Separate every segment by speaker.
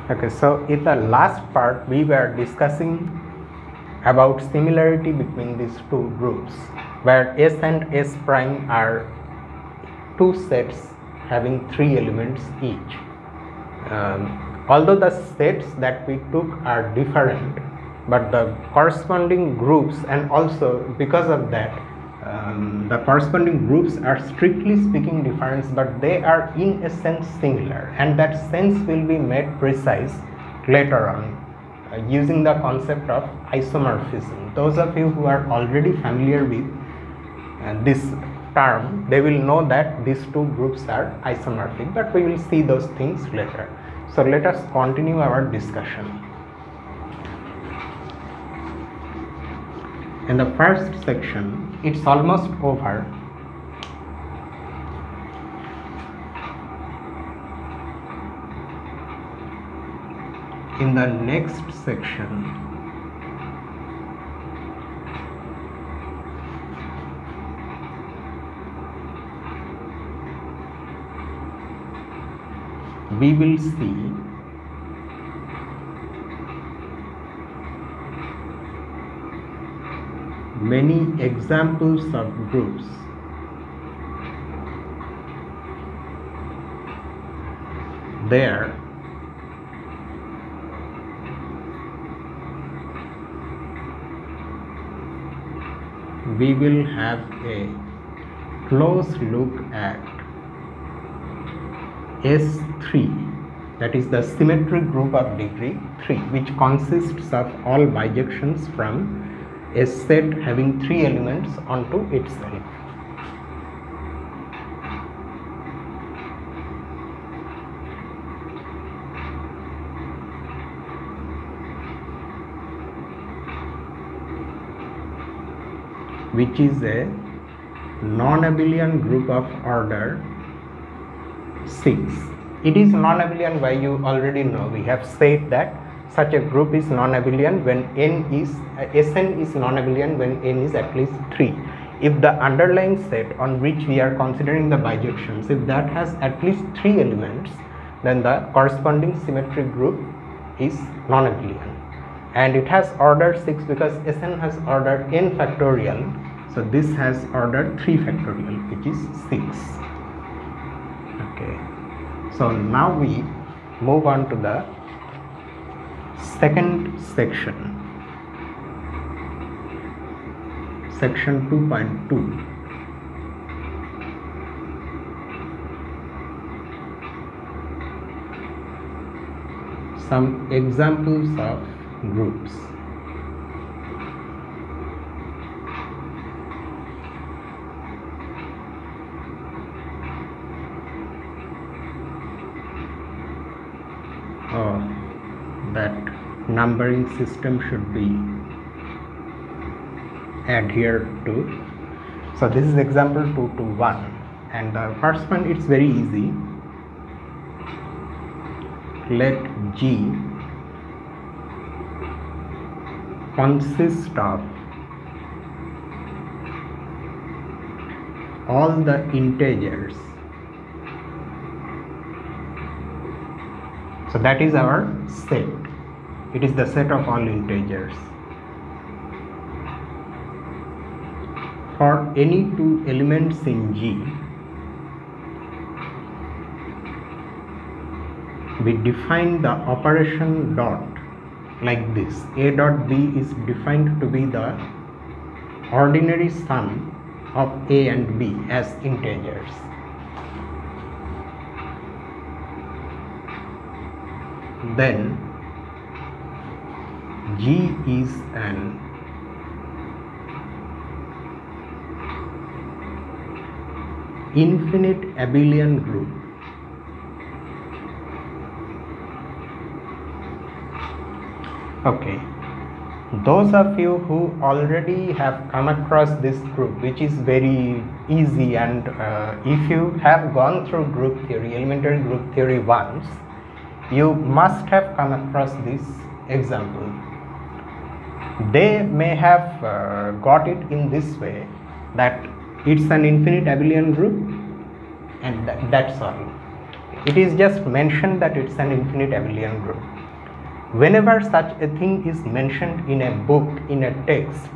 Speaker 1: Okay, so in the last part we were discussing about similarity between these two groups, where S and S prime are two sets having three elements each. Although the sets that we took are different, but the corresponding groups, and also because of that the corresponding groups are strictly speaking different, but they are in a sense similar, and that sense will be made precise later on using the concept of isomorphism. Those of you who are already familiar with this term, they will know that these two groups are isomorphic, but we will see those things later. So let us continue our discussion. In the first section, it's almost over. In the next section, we will see many examples of groups there we will have a close look at S3, that is the symmetric group of degree 3, which consists of all bijections from a set having three elements onto itself. Which is a non-abelian group of order 6. It is non-abelian why you already know. We have said that such a group is non-abelian when Sn is non-abelian when n is at least 3. If the underlying set on which we are considering the bijections, if that has at least 3 elements, then the corresponding symmetric group is non-abelian. And it has order 6 because Sn has order n factorial, so this has order 3 factorial, which is 6. Okay, so now we move on to the second section, section 2.2. Some examples of groups. That numbering system should be adhered to. So this is example 221, and the first one, it's very easy. Let G consist of all the integers. So that is our set. It is the set of all integers. For any two elements in G, we define the operation dot like this. A dot B is defined to be the ordinary sum of A and B as integers. Then G is an infinite abelian group Okay, those of you who already have come across this group, which is very easy, and if you have gone through group theory, elementary group theory once, you must have come across this example. They may have got it in this way, that it's an infinite abelian group, and that's all. It is just mentioned that it's an infinite abelian group. Whenever such a thing is mentioned in a book, in a text,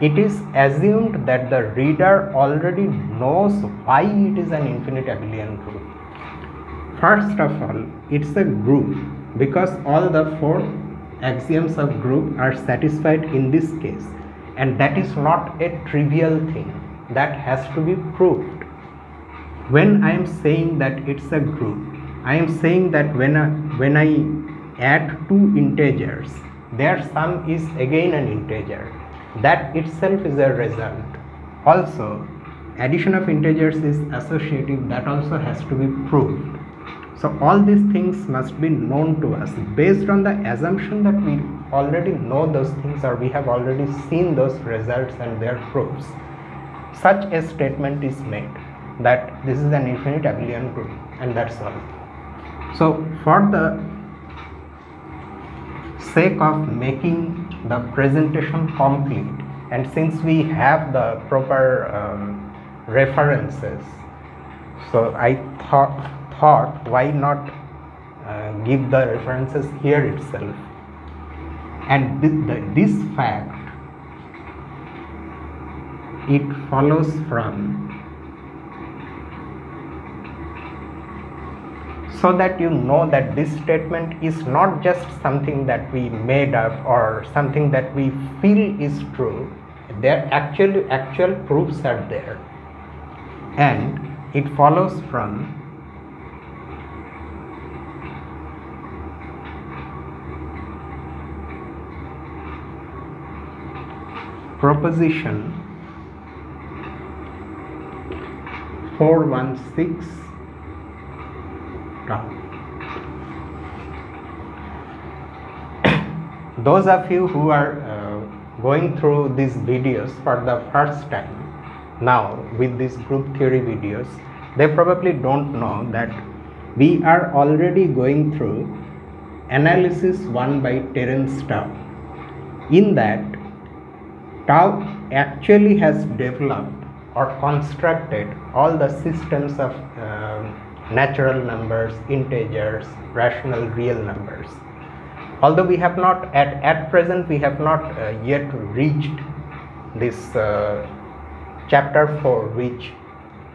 Speaker 1: it is assumed that the reader already knows why it is an infinite abelian group. First of all, it's a group because all the four axioms of group are satisfied in this case, and that is not a trivial thing. That has to be proved. When I am saying that it's a group, I am saying that when I add two integers, their sum is again an integer. That itself is a result. Also, addition of integers is associative. That also has to be proved. So all these things must be known to us based on the assumption that we already know those things, or we have already seen those results and their proofs. Such a statement is made that this is an infinite abelian group, and that's all. So for the sake of making the presentation complete, and since we have the proper references, so I thought why not give the references here itself. And this fact, it follows from, so that you know that this statement is not just something that we made up or something that we feel is true. There actual proofs are there, and it follows from proposition 416 tau. Those of you who are going through these videos for the first time now with these group theory videos, they probably don't know that we are already going through analysis 1 by Terence Tao. In that, Tao actually has developed or constructed all the systems of natural numbers, integers, rational real numbers. Although we have not, at present we have not yet reached this chapter 4, which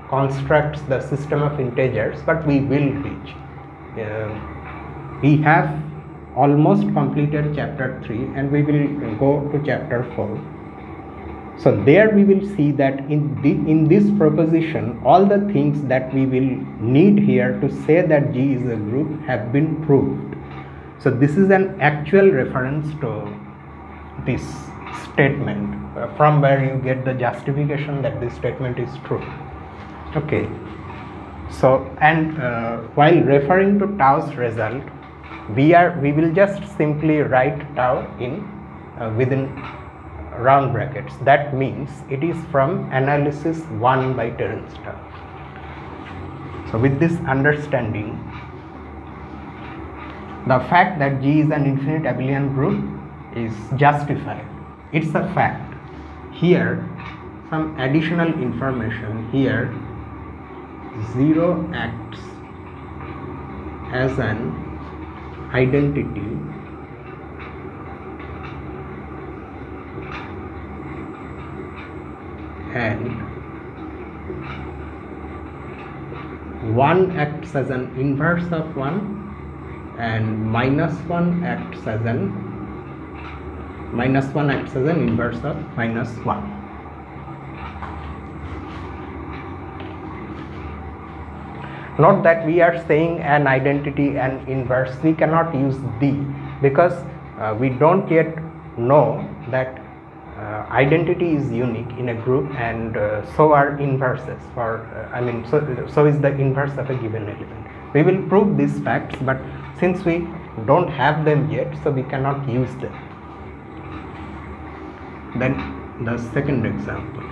Speaker 1: constructs the system of integers, but we will reach. We have almost completed chapter 3 and we will go to chapter 4. So there we will see that in this proposition, all the things that we will need here to say that G is a group have been proved. So this is an actual reference to this statement from where you get the justification that this statement is true. Okay. So, and while referring to Tao's result, we will just simply write Tau in within round brackets. That means it is from analysis 1 by Terence Tao. So with this understanding, the fact that G is an infinite abelian group is justified. It's a fact. Here some additional information. Here 0 acts as an identity and 1 acts as an inverse of 1 and -1 acts as an inverse of -1. Note that we are saying an identity and inverse. We cannot use the, because we don't yet know that identity is unique in a group, and so are inverses for so is the inverse of a given element. We will prove these facts, but since we don't have them yet, so we cannot use them. Then the second example.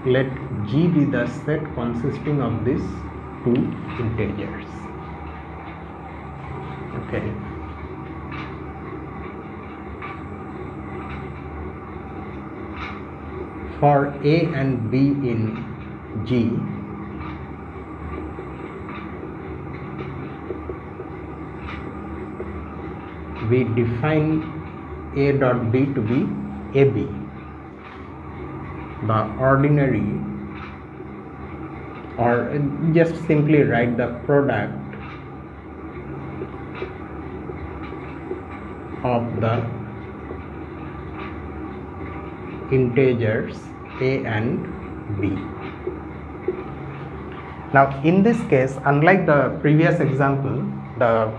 Speaker 1: Let G be the set consisting of these two integers. Okay. for A and B in G, we define A dot B to be AB, the ordinary, or just simply write the product of the integers A and B. Now in this case, unlike the previous example, the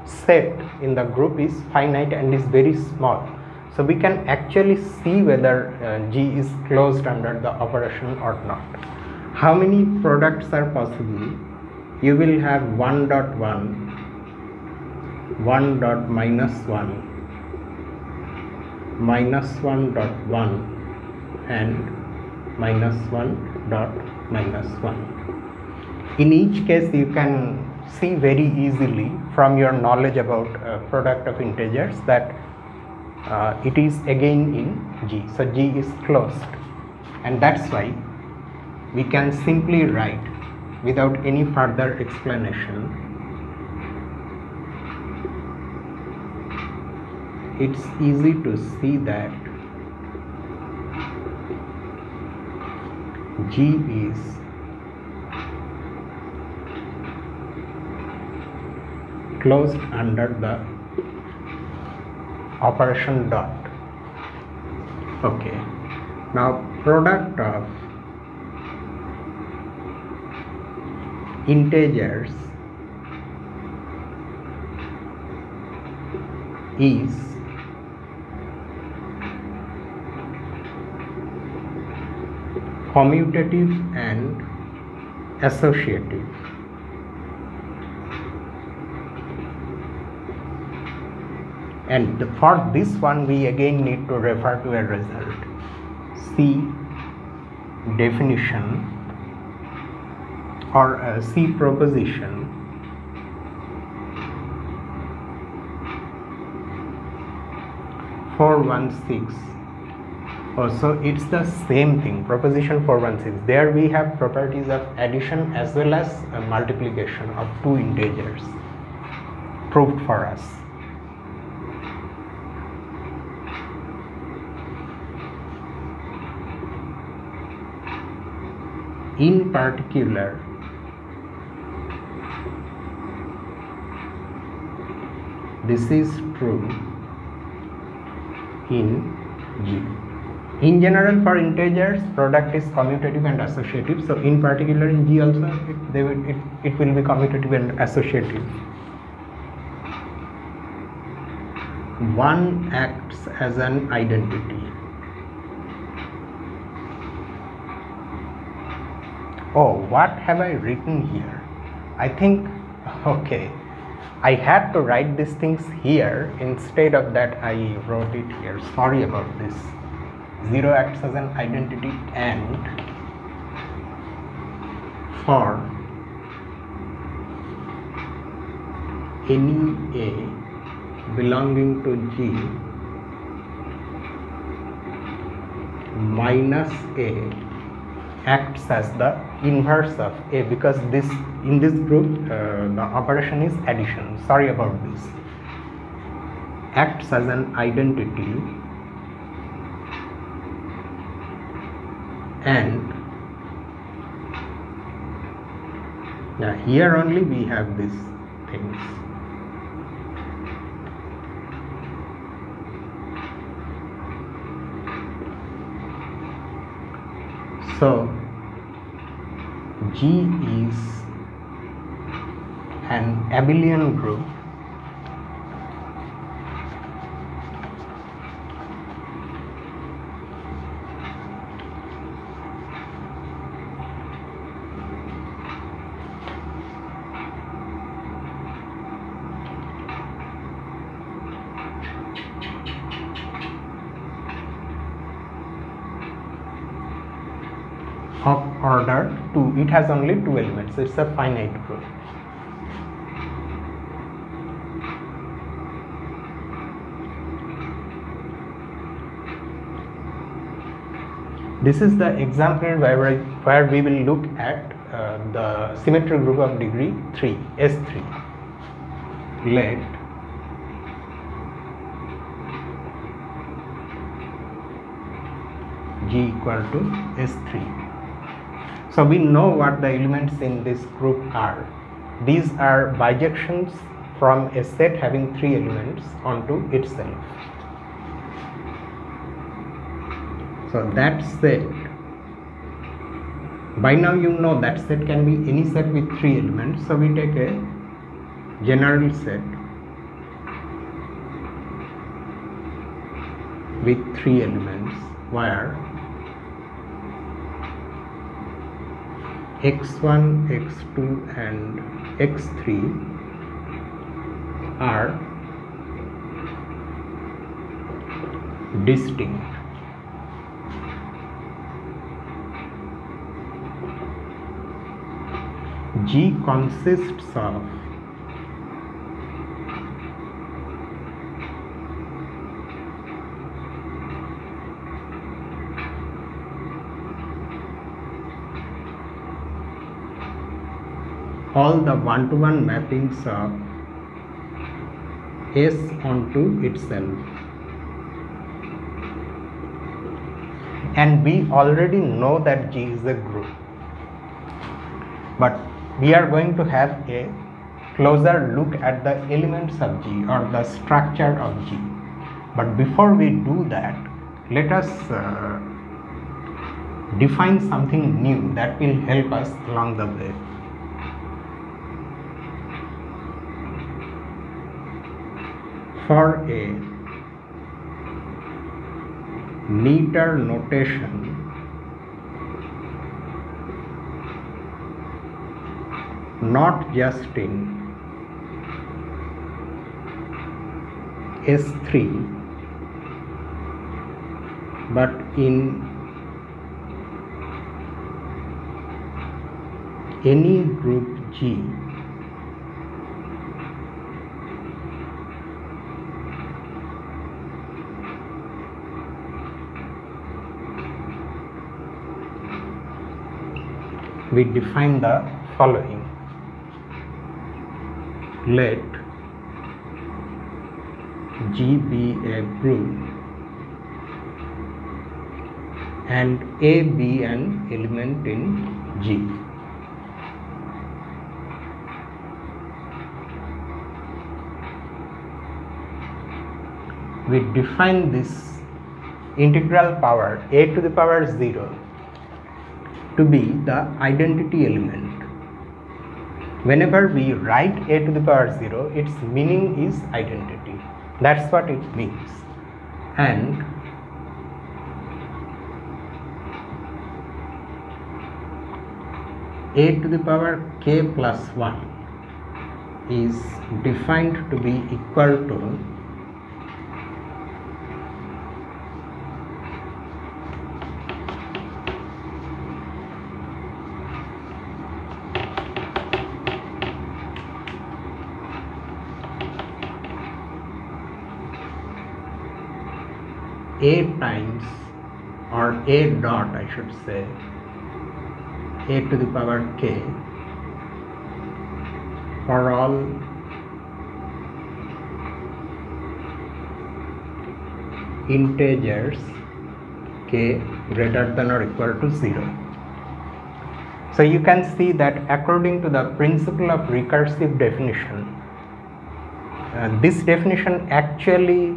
Speaker 1: set in the group is finite and is very small, so we can actually see whether G is closed under the operation or not. How many products are possible? You will have 1 dot 1, 1 dot minus 1, minus 1 dot 1, and minus 1 dot minus 1. In each case you can see very easily from your knowledge about product of integers that it is again in G, so G is closed, and that's why we can simply write without any further explanation, it's easy to see that G is closed under the operation dot. Okay, now product of integers is commutative and associative. And for this one we again need to refer to a result. See definition or see proposition (416). Also, it's the same thing. Proposition 416. There we have properties of addition as well as multiplication of two integers proved for us. In particular, this is true in G. In general, for integers, product is commutative and associative. So, in particular, in G also, it will be commutative and associative. One acts as an identity. Oh, what have I written here? I think, okay, I had to write these things here. Instead of that, I wrote it here. Sorry about this. 0 acts as an identity, and for any A belonging to G minus A acts as the inverse of A, because this in this group the operation is addition. Sorry about this. Acts as an identity, and now here only we have these things. So G is an abelian group of order 2. It has only 2 elements. It's a finite group. This is the example where we will look at the symmetric group of degree 3, S3. Let G equal to S3. So we know what the elements in this group are. These are bijections from a set having 3 elements onto itself. So that set, by now you know that set can be any set with 3 elements. So we take a general set with 3 elements where x1, x2 and x3 are distinct. G consists of all the one-to-one mappings of S onto itself. And we already know that G is a group. But we are going to have a closer look at the elements of G or the structure of G. But before we do that, let us define something new that will help us along the way. For a neater notation, not just in S3 but in any group G, we define the following. Let G be a group and A be an element in G. We define this integral power A to the power 0 to be the identity element. Whenever we write A to the power 0, its meaning is identity. That's what it means. And A to the power k plus 1 is defined to be equal to A times, or A dot I should say, A to the power k for all integers k greater than or equal to 0. So you can see that according to the principle of recursive definition, this definition actually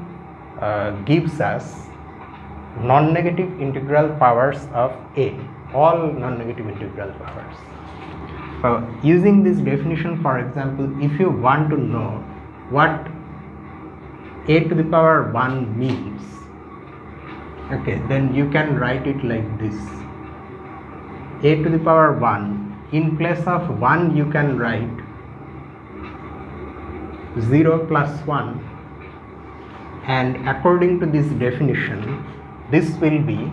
Speaker 1: gives us non-negative integral powers of A, all non-negative integral powers. So using this definition, for example, if you want to know what A to the power 1 means, okay, then you can write it like this. A to the power 1, in place of 1 you can write 0 plus 1, and according to this definition, this will be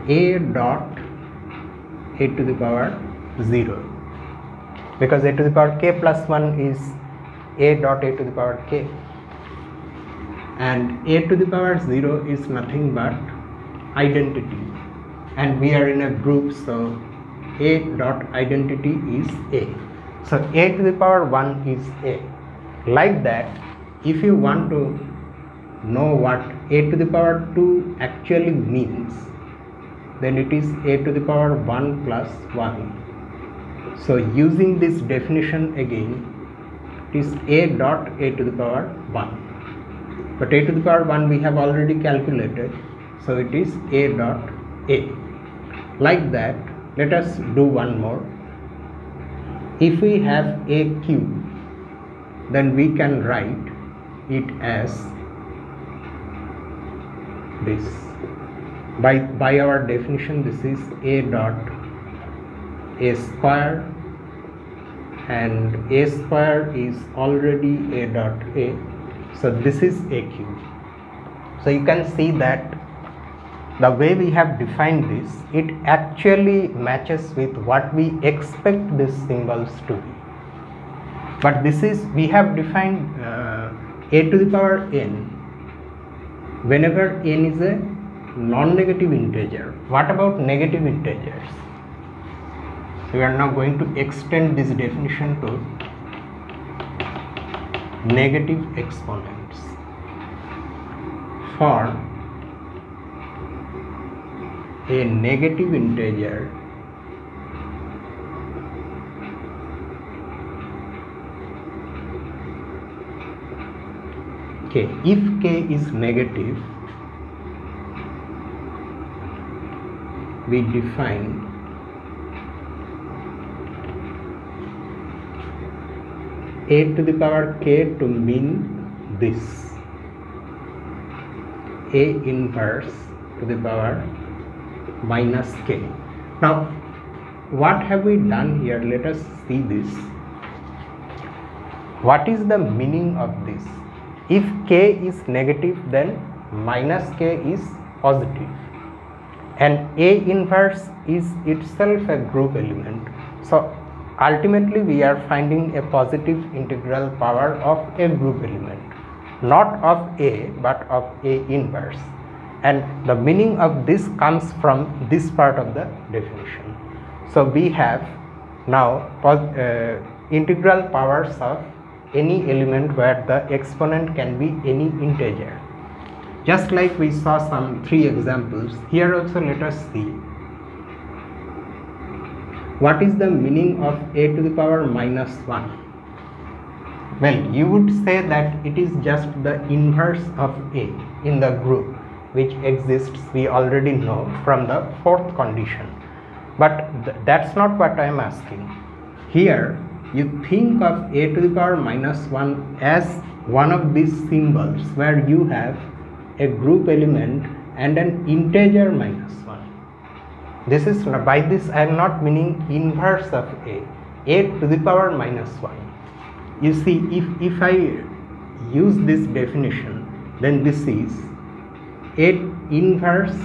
Speaker 1: A dot A to the power 0, because A to the power k plus 1 is A dot A to the power k, and A to the power 0 is nothing but identity, and we are in a group, so A dot identity is A. So A to the power 1 is A. Like that, if you want to know what A to the power 2 actually means, then it is A to the power 1 plus 1. So using this definition again, it is A dot A to the power 1. But A to the power 1 we have already calculated, so it is A dot A. Like that, let us do one more. If we have A cube, then we can write it as this. By our definition, this is A dot A square, and A square is already A dot A, so this is A cube. So you can see that the way we have defined this, it actually matches with what we expect these symbols to be. But this is, we have defined A to the power n whenever n is a non-negative integer. What about negative integers? We are now going to extend this definition to negative exponents. For a negative integer, k, if k is negative, we define A to the power k to mean this, A inverse to the power minus k. Now what have we done here? Let us see this. What is the meaning of this? If k is negative, then minus k is positive, and A inverse is itself a group element. So ultimately we are finding a positive integral power of a group element, not of A but of A inverse. And the meaning of this comes from this part of the definition. So we have now integral powers of any element where the exponent can be any integer. Just like we saw some 3 examples, here also let us see. What is the meaning of A to the power minus 1? Well, you would say that it is just the inverse of A in the group which exists, we already know from the 4th condition. But that's not what I am asking. Here you think of A to the power minus 1 as one of these symbols where you have a group element and an integer minus 1. This is, by this I am not meaning inverse of A to the power minus 1. You see, if I use this definition, then this is A inverse,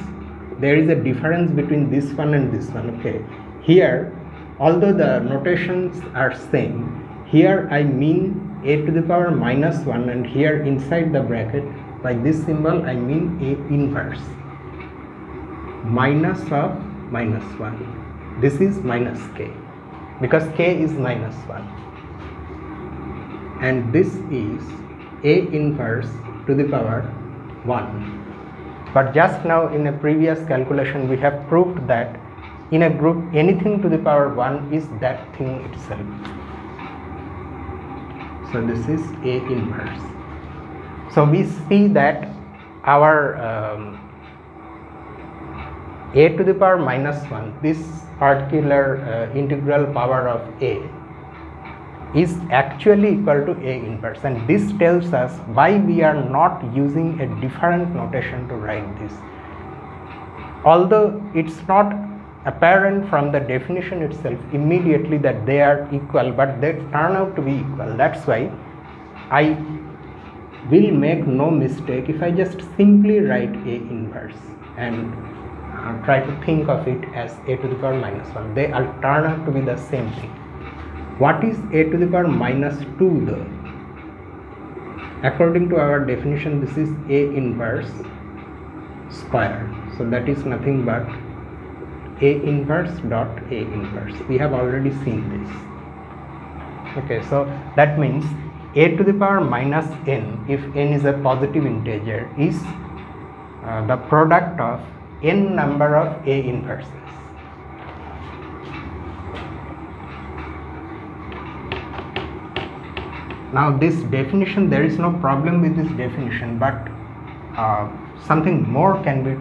Speaker 1: there is a difference between this one and this one. Okay, here although the notations are same, here I mean A to the power minus 1, and here inside the bracket by this symbol I mean A inverse, minus of minus 1. This is minus k because k is minus 1, and this is A inverse to the power 1. But just now in a previous calculation we have proved that in a group anything to the power 1 is that thing itself. So this is A inverse. So we see that our A to the power minus 1, this particular integral power of A is actually equal to A inverse, and this tells us why we are not using a different notation to write this. Although it's not apparent from the definition itself immediately that they are equal, but they turn out to be equal. That's why I will make no mistake if I just simply write A inverse and try to think of it as A to the power minus 1. They all turn out to be the same thing. What is A to the power minus 2 though? According to our definition, this is A inverse square. So that is nothing but A inverse dot A inverse. We have already seen this. Okay, so that means A to the power minus n, if n is a positive integer, is the product of n number of A inverses. Now this definition, there is no problem with this definition, but something more can be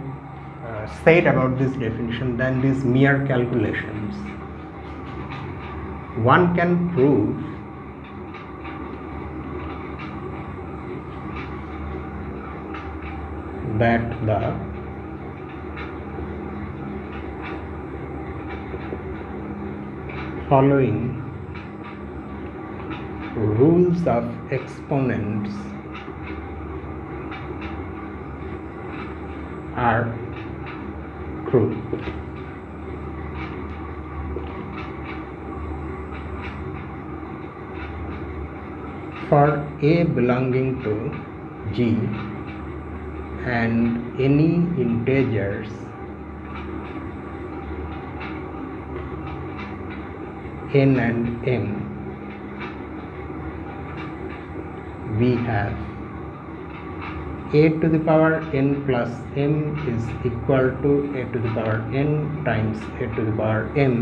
Speaker 1: said about this definition than these mere calculations. One can prove that the following rules of exponents are true. For A belonging to G and any integers n and m, we have A to the power n plus m is equal to A to the power n times A to the power m,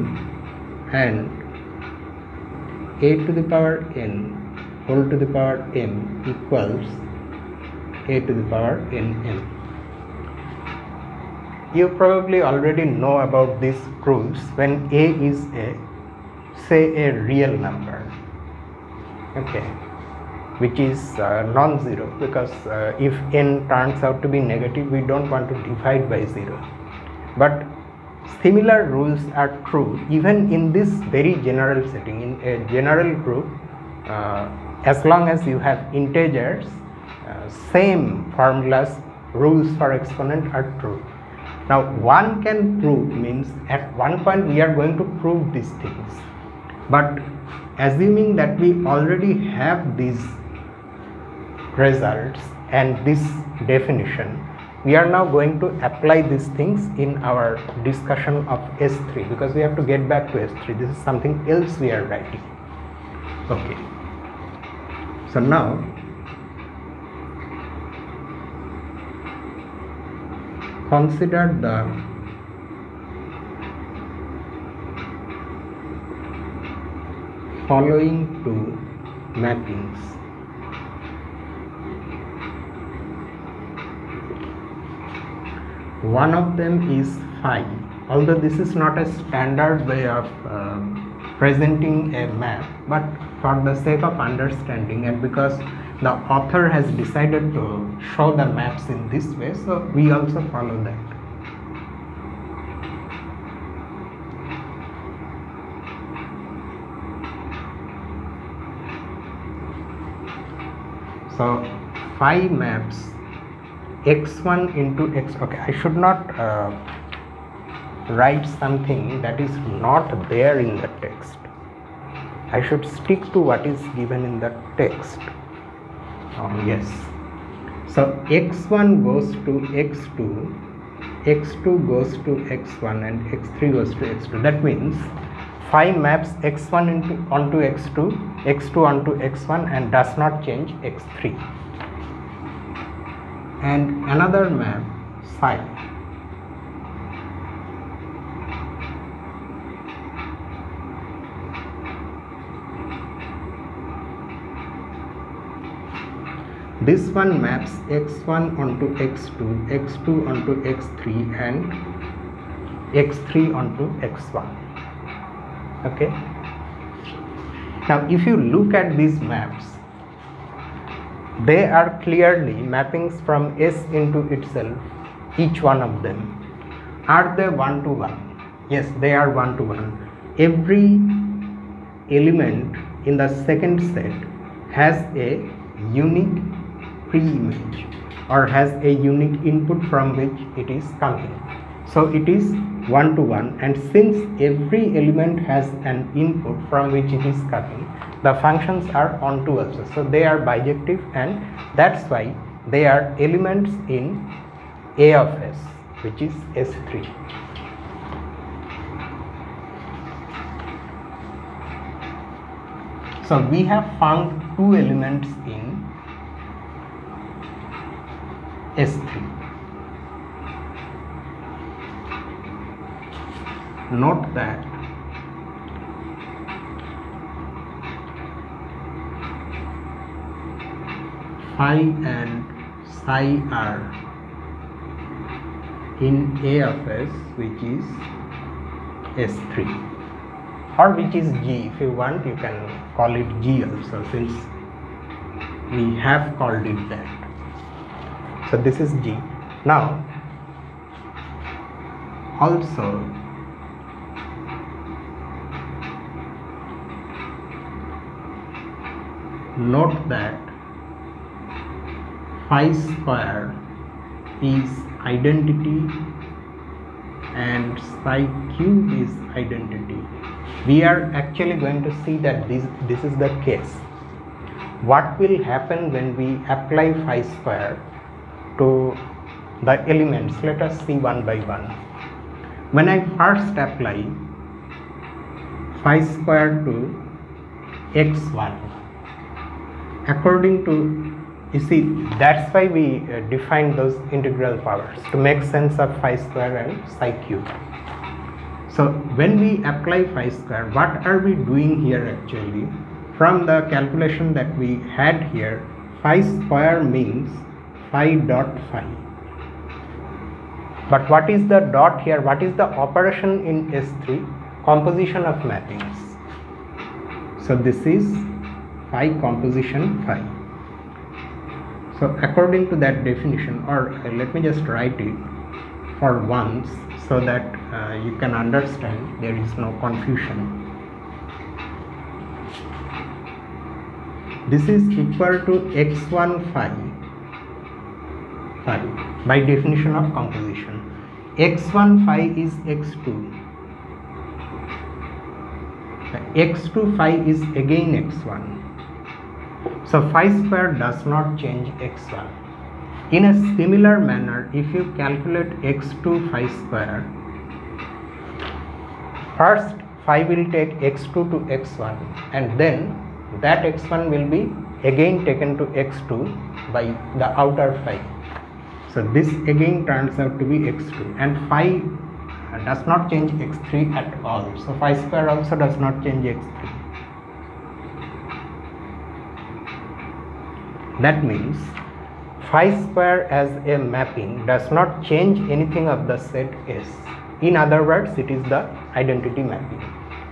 Speaker 1: and A to the power n whole to the power m equals A to the power nm. You probably already know about these proofs when A is say a real number, okay, which is non-zero, because if n turns out to be negative, we don't want to divide by 0. But similar rules are true even in this very general setting. In a general group, as long as you have integers, same formulas, rules for exponent are true. Now one can prove means at one point we are going to prove these things, but assuming that we already have these results and this definition, we are now going to apply these things in our discussion of S3, because we have to get back to S3. This is something else we are writing. Okay, so now consider the following two mappings. One of them is phi. Although this is not a standard way of presenting a map, but for the sake of understanding and because the author has decided to show the maps in this way, so we also follow that. So phi maps x1 into x. Okay, I should not write something that is not there in the text. I should stick to what is given in the text. Yes. So x1 goes to x2, x2 goes to x1, and x3 goes to x2. That means phi maps x1 onto x2, x2 onto x1, and does not change x3. And another map psi this one maps x1 onto x2, x2 onto x3, and x3 onto x1. Okay, now if you look at these maps, they are clearly mappings from S into itself, each one of them. Are they one to one? Yes, they are one to one. Every element in the second set has a unique pre-image or has a unique input from which it is coming. So it is one to one, and since every element has an input from which it is coming, the functions are onto also. So they are bijective, and that's why they are elements in A of S. which is S3. So we have found two elements in S3. Note that phi and psi are in A of S, which is S3, or which is G. If you want, you can call it G also, since we have called it that. So this is G. Now also note that phi square is identity and psi cube is identity. We are actually going to see that this is the case. What will happen when we apply phi square to the elements? Let us see one by one. When I first apply phi square to x1, according to, you see, that's why we define those integral powers, to make sense of phi square and psi cube. So when we apply phi square, what are we doing here actually? From the calculation that we had here, phi square means phi dot phi. But what is the dot here? What is the operation in S3? Composition of mappings. So this is phi composition phi. So according to that definition, or let me just write it for once so that you can understand, there is no confusion. This is equal to x1 phi by definition of composition. x1 phi is x2. x2 phi is again x1. So phi square does not change x1. In a similar manner, if you calculate x2 phi square, first phi will take x2 to x1, and then that x1 will be again taken to x2 by the outer phi. So this again turns out to be x2, and phi does not change x3 at all. So phi square also does not change x3. That means phi square as a mapping does not change anything of the set S. In other words, it is the identity mapping.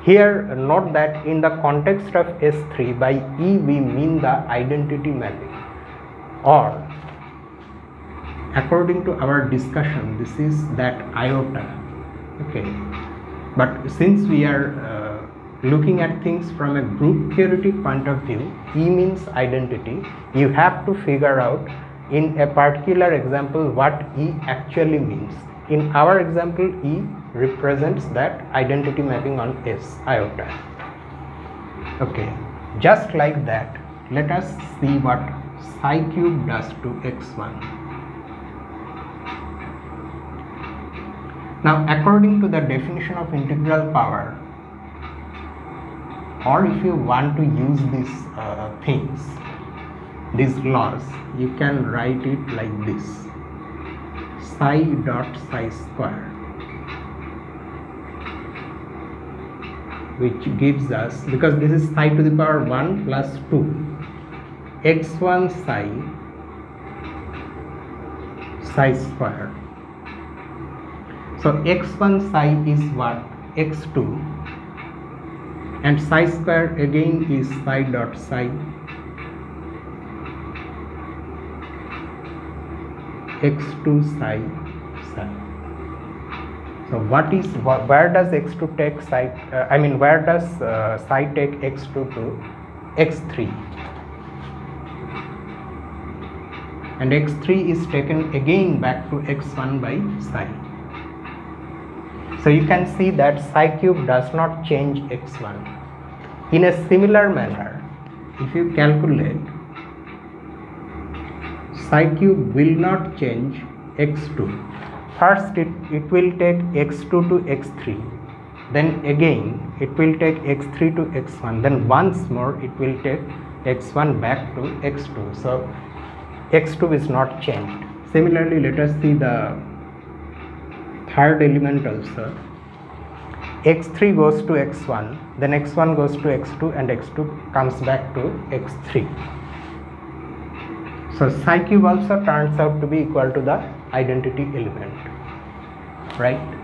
Speaker 1: Here note that in the context of S3, by E we mean the identity mapping, or according to our discussion, this is that iota. Okay, but since we are looking at things from a group theoretic point of view, E means identity. You have to figure out in a particular example what E actually means. In our example, E represents that identity mapping on S, iota. Okay, just like that, let us see what psi cube does to x1. Now according to the definition of integral power, or if you want to use these things, these laws, you can write it like this: psi dot psi square, which gives us, because this is psi to the power 1 plus 2, x1 psi square. So x1 psi is what? x2, and psi square again is psi dot psi x2 psi. So what is, where does x2 take psi, where does psi take x2 to x3, and x3 is taken again back to x1 by psi. So you can see that psi cube does not change x1. In a similar manner, if you calculate, psi cube will not change x2. First it will take x2 to x3, then again it will take x3 to x1, then once more it will take x1 back to x2. So x2 is not changed. Similarly, let us see the third element also. x3 goes to x1, then x1 goes to x2, and x2 comes back to x3. So psi cube also turns out to be equal to the identity element, right?